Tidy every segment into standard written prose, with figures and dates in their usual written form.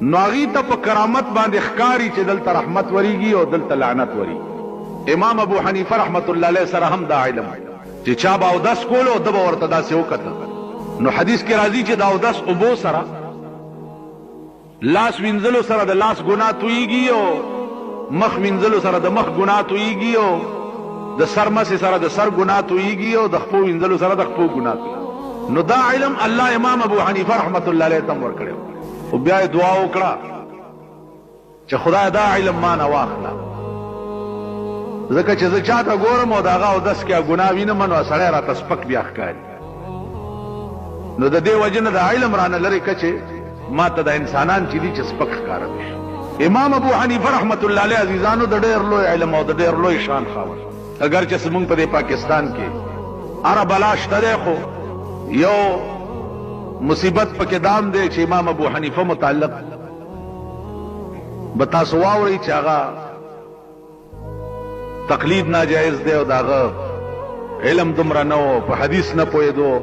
ناغي ته په کرامت باندې ښکاری چې دلته رحمت وریږي او دلته لعنت وریږي. امام ابو حنیفه رحمت الله علیه سره هم دا علم چې چا به اودس کولو د به ورته داسې وکتل. نو حدیث کې راځي چې دا اودس اوبو سره لاس وینځلو سره د لاس ګناه تویږي او مخ وینځلو سره د مخ ګناه تویږي او د سر مسې سره د سر ګناه تویږي او د خپو وینځلو سره د خپو ګناه تویږي. نو دا علم الله امام ابو حنیفه رحمت الله علیه تم ورکړو او بیا دعا وکړه چې خدای دا علم ما نه واخله، ځکه چې زه چاته ګورم او داغه اودس کې ګناه وینم نو سړی راته سپک بیا ښکاري. نو د دې وجه نه د علم رانه لرې که چې ما ته د انسانان چې دي چې سپک ښکاره شي. امام ابو حنیفه رحمت الله علیه عزیزانو د ډېر لوی علم او د ډېر لوی شان خاوند، اگر چې زمونږ په دې پاکستان کې اره بلا شته دی، خو یو مصیبت پکې دام دی چې امام ابو حنیفه متعلق به تاسو واورئ چې هغه تقلید ناجایز دی او داغه علم دومره نه و، په حدیث نه پوهېدو.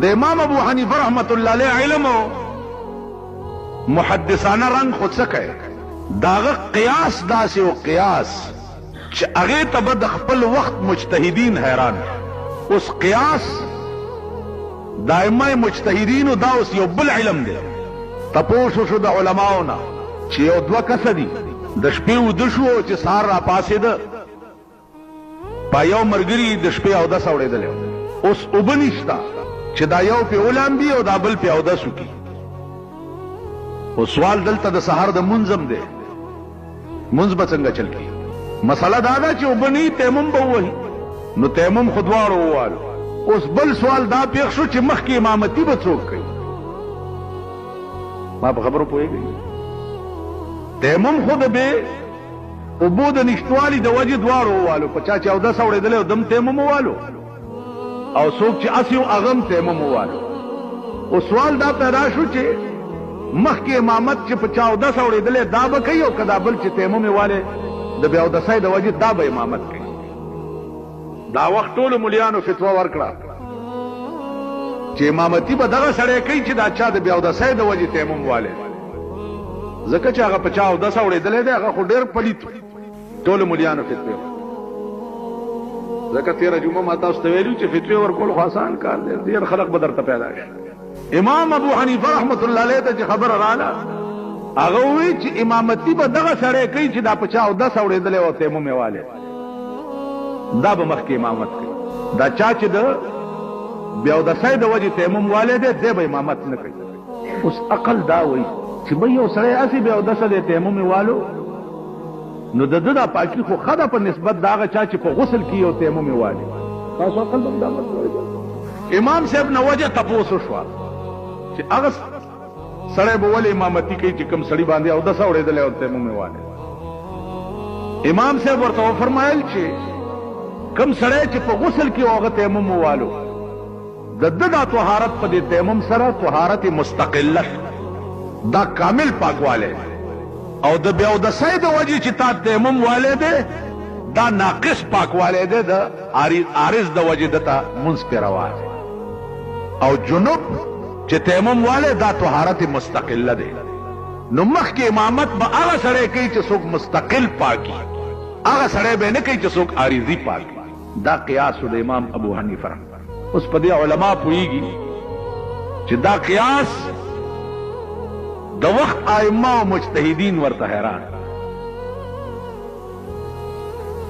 د امام ابو حنیفه رحمت الله علیه علم او محدثانه رنگ خود څه کوي، داغه قیاس داسې او قیاس چې هغې ته به د خپل وخت مجتهدین حیران. اوس قیاس دائمه مجتهدینو دا اوس یو بل علم دی. تپوس وشو د علماو نه چې یو دوه کسه دي د شپې وده شو چې سهار را پاڅېده، په یو ملګري د شپې اودس اورېدلی، اوس اوبه نشته چې دا یو پې ولامبي او دا بل پې اودس وکړي. خو سوال دلته د سهار د منځم دی، منځ به څنګه چل کړي؟ مسله دا ده چې اوبه نه تیمم به ووهي، نو تیمم خو دواړو ووالو. اوس بل سوال دا پیښ شو چې مخکې امامتي به څوک کوي؟ ما په خبرو پوهېږئ؟ تیمم خو د بې اوبو د نشتوالي د وجې دواړو ووالو، په چا چې اودس اورېدلی او دم تیمم ووالو، او څوک چې هسې و هغه هم تیمم ووالو. اوس سوال دا پیدا شو چې مخکې امامت چې په چا اودس اورېدلی دا به کوي او که دا بل چې تیمم یې والی د بې اودسۍ د وجې دا به امامت کوي. دا وخت ټولو ملیانو فتوا ورکړه چې امامتي به دغه سړی کوي چې دا چا د بې اودسۍ د وجې تیمم والی، ځکه چې هغه په چا اودس اورېدلی دی هغه خو ډېر پلیت ټولو ملیانو فتوې. ځکه تېره جمعه ما تاسو ته ویلي چې فتوې ورکول خو آسان کار دی، ډېر خلق به درته پیدا شي. امام ابو حنیفه رحمت الله علیه ته چې خبره راله هغه ووایي چې امامتي به دغه سړی کوي چې دا په چا اودس اورېدلی او تیمم یې والی، دا به مخکې امامت کوي. دا چا چې د بې اودسۍ د وجې تیمم والی دی دی به امامت نه کوي. اوس عقل دا وایي چې به یو سړی هسې بې اودسه دی تیمم یې والو، نو د ده دا پاکي خو ښه ده په نسبت د هغه چا چې په غسل کې او تیمم یې والي. تاسو عقل به هم دا مطلب امام صاحب نه وجه تپوس وشوه چې هغه سړی به ولې امامتي کوي چې کوم سړي باندې اودس اورېدلی او تیمم یې والی. امام صاحب ورته وفرمایل چې کم سړی چې په غسل کې هغه تیمم ووالو د ده دا طهارت په دې تیمم سره طهارت مستقله دا کامل پاکوالی، او د بې اودسۍ د وجې چې تا تیمم والی دی دا ناقص پاکوالی دی، د عارض د وجې دته منځ پې روا دی. او جنوب چې تیمم والی دا طهارت مستقله دی. نو مخکې امامت به هغه سړی کوي چې څوک مستقل پاکي، هغه سړی به نه کوي چې څوک عارضي پاکي. دا قیاس د امام ابو حنیفه. اوس په دې علما پوهېږي چې دا قیاس د وخت ائمه او مجتهدین ورته حیران.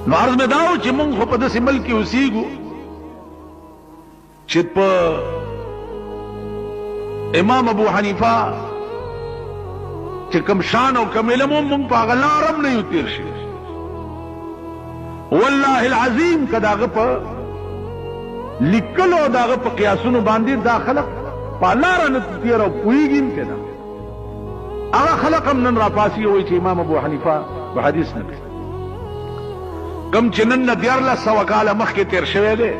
نو عرض مې دا و چې مونږ خو په داسې ملک کې اوسېږو چې په امام ابو حنیفه چې کوم شان او کوم علم و مونږ په هغه لاره هم نه یو تېر شوي. والله العظیم که داغه په لیکلو او داغه په قیاسونو باندې دا خلق په لاره نه تېر او پوهېږي هم که نه، هغه خلق هم نن راپاسي وایي چې امام ابو حنیفه په حدیث نه کوي. کم چې نن نه 1400 کاله مخکې تېر شوی دی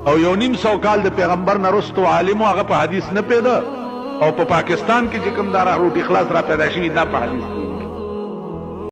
او 1.5 کال د پیغمبر نه رستو عالمو هغه په حدیث نه پیدا، او په پاکستان کې چې کوم دا روټي خلاص را پیدا شوي دا په حدیث